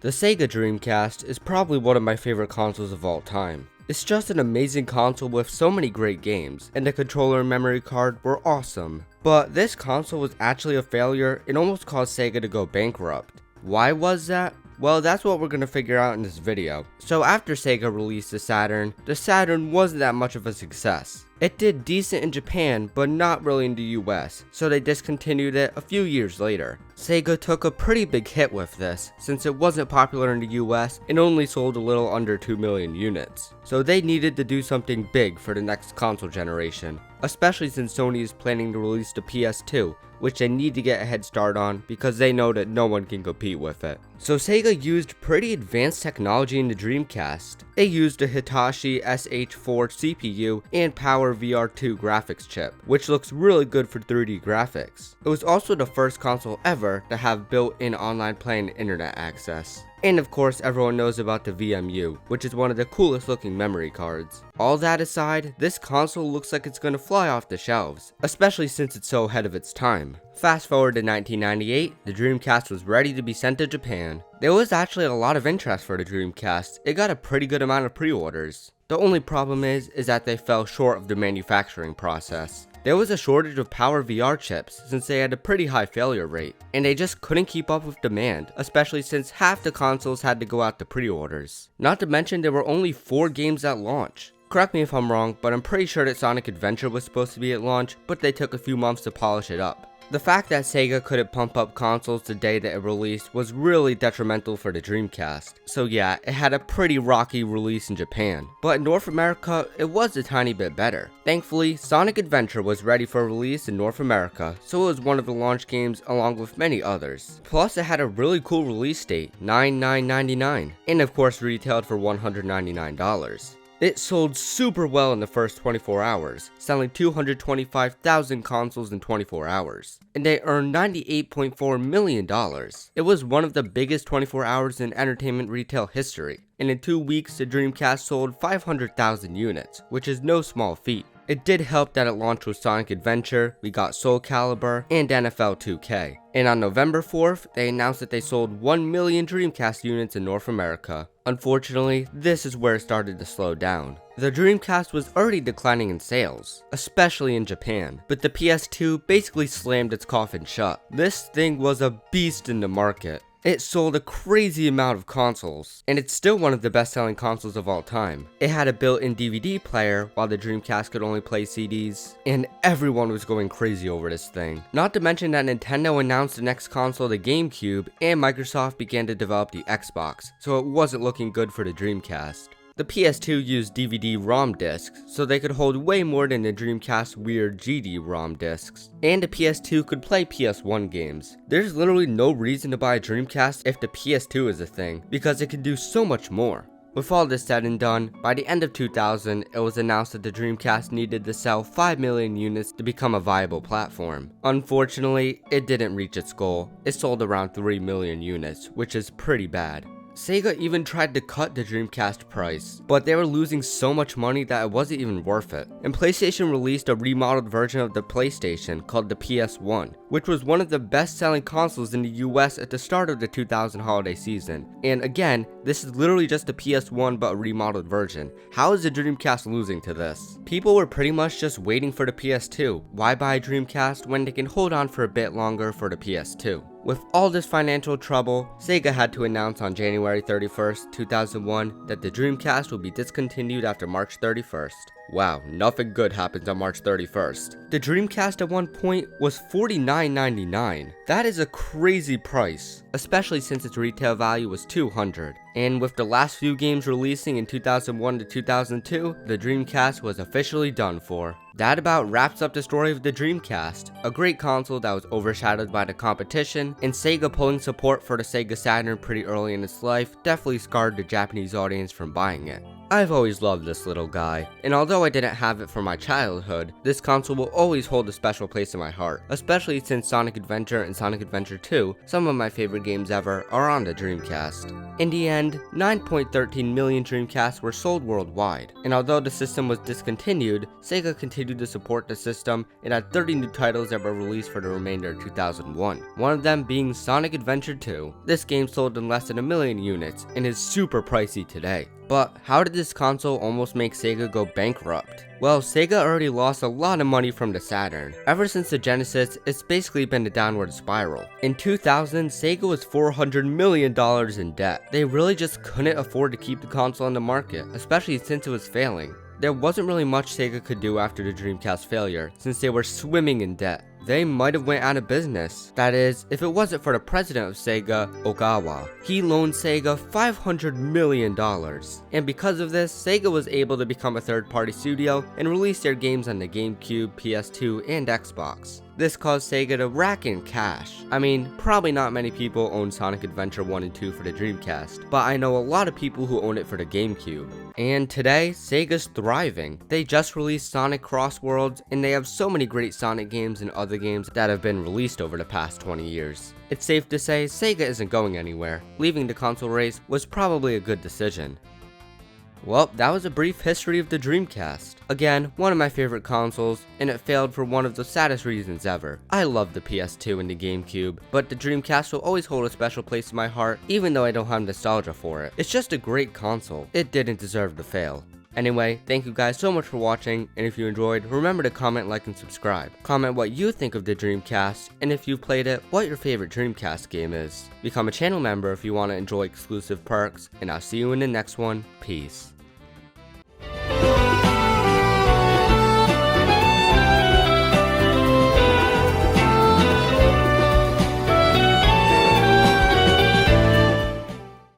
The Sega Dreamcast is probably one of my favorite consoles of all time. It's just an amazing console with so many great games, and the controller and memory card were awesome. But this console was actually a failure and almost caused Sega to go bankrupt. Why was that? Well, that's what we're going to figure out in this video. So after Sega released the Saturn wasn't that much of a success. It did decent in Japan, but not really in the US, so they discontinued it a few years later. Sega took a pretty big hit with this, since it wasn't popular in the US and only sold a little under 2 million units. So they needed to do something big for the next console generation, especially since Sony is planning to release the PS2, which they need to get a head start on because they know that no one can compete with it. So Sega used pretty advanced technology in the Dreamcast. They used a Hitachi SH4 CPU and Power VR2 graphics chip, which looks really good for 3D graphics. It was also the first console ever to have built-in online play and internet access. And of course, everyone knows about the VMU, which is one of the coolest looking memory cards. All that aside, this console looks like it's gonna fly off the shelves, especially since it's so ahead of its time. Fast forward to 1998, the Dreamcast was ready to be sent to Japan. There was actually a lot of interest for the Dreamcast. It got a pretty good amount of pre-orders. The only problem is that they fell short of the manufacturing process. There was a shortage of Power VR chips since they had a pretty high failure rate, and they just couldn't keep up with demand, especially since half the consoles had to go out to pre-orders. Not to mention there were only 4 games at launch. Correct me if I'm wrong, but I'm pretty sure that Sonic Adventure was supposed to be at launch, but they took a few months to polish it up. The fact that Sega couldn't pump up consoles the day that it released was really detrimental for the Dreamcast. So yeah, it had a pretty rocky release in Japan, but in North America, it was a tiny bit better. Thankfully, Sonic Adventure was ready for release in North America, so it was one of the launch games along with many others. Plus, it had a really cool release date, 9/9/99, and of course retailed for $199. It sold super well in the first 24 hours, selling 225,000 consoles in 24 hours, and they earned $98.4 million. It was one of the biggest 24 hours in entertainment retail history, and in 2 weeks the Dreamcast sold 500,000 units, which is no small feat. It did help that it launched with Sonic Adventure, we got Cailber, and NFL 2K. And on November 4th, they announced that they sold 1 million Dreamcast units in North America. Unfortunately, this is where it started to slow down. The Dreamcast was already declining in sales, especially in Japan, but the PS2 basically slammed its coffin shut. This thing was a beast in the market. It sold a crazy amount of consoles, and it's still one of the best-selling consoles of all time. It had a built-in DVD player, while the Dreamcast could only play CDs, and everyone was going crazy over this thing. Not to mention that Nintendo announced the next console, the GameCube, and Microsoft began to develop the Xbox, so it wasn't looking good for the Dreamcast. The PS2 used DVD-ROM discs, so they could hold way more than the Dreamcast's weird GD-ROM discs. And the PS2 could play PS1 games. There's literally no reason to buy a Dreamcast if the PS2 is a thing, because it can do so much more. With all this said and done, by the end of 2000, it was announced that the Dreamcast needed to sell 5 million units to become a viable platform. Unfortunately, it didn't reach its goal. It sold around 3 million units, which is pretty bad. Sega even tried to cut the Dreamcast price, but they were losing so much money that it wasn't even worth it. And PlayStation released a remodeled version of the PlayStation called the PS1, which was one of the best-selling consoles in the US at the start of the 2000 holiday season. And again, this is literally just the PS1 but a remodeled version. How is the Dreamcast losing to this? People were pretty much just waiting for the PS2. Why buy a Dreamcast when they can hold on for a bit longer for the PS2? With all this financial trouble, Sega had to announce on January 31st, 2001 that the Dreamcast will be discontinued after March 31st. Wow, nothing good happens on March 31st. The Dreamcast at one point was $49.99. That is a crazy price, especially since its retail value was $200. And with the last few games releasing in 2001 to 2002, the Dreamcast was officially done for. That about wraps up the story of the Dreamcast, a great console that was overshadowed by the competition, and Sega pulling support for the Sega Saturn pretty early in its life definitely scarred the Japanese audience from buying it. I've always loved this little guy, and although I didn't have it for my childhood, this console will always hold a special place in my heart, especially since Sonic Adventure and Sonic Adventure 2, some of my favorite games ever, are on the Dreamcast. In the end, 9.13 million Dreamcasts were sold worldwide, and although the system was discontinued, Sega continued to support the system and had 30 new titles that were released for the remainder of 2001, one of them being Sonic Adventure 2. This game sold in less than a million units and is super pricey today. But how did this console almost make Sega go bankrupt? Well, Sega already lost a lot of money from the Saturn. Ever since the Genesis, it's basically been a downward spiral. In 2000, Sega was $400 million in debt. They really just couldn't afford to keep the console on the market, especially since it was failing. There wasn't really much Sega could do after the Dreamcast failure, since they were swimming in debt. They might have went out of business. That is, if it wasn't for the president of Sega, Ogawa. He loaned Sega $500 million. And because of this, Sega was able to become a third-party studio and release their games on the GameCube, PS2, and Xbox. This caused Sega to rack in cash. I mean, probably not many people own Sonic Adventure 1 and 2 for the Dreamcast, but I know a lot of people who own it for the GameCube. And today, Sega's thriving. They just released Sonic Cross Worlds, and they have so many great Sonic games and other games that have been released over the past 20 years. It's safe to say Sega isn't going anywhere. Leaving the console race was probably a good decision. Well, that was a brief history of the Dreamcast. Again, one of my favorite consoles, and it failed for one of the saddest reasons ever. I love the PS2 and the GameCube, but the Dreamcast will always hold a special place in my heart, even though I don't have nostalgia for it. It's just a great console. It didn't deserve to fail. Anyway, thank you guys so much for watching, and if you enjoyed, remember to comment, like, and subscribe. Comment what you think of the Dreamcast, and if you've played it, what your favorite Dreamcast game is. Become a channel member if you want to enjoy exclusive perks, and I'll see you in the next one. Peace.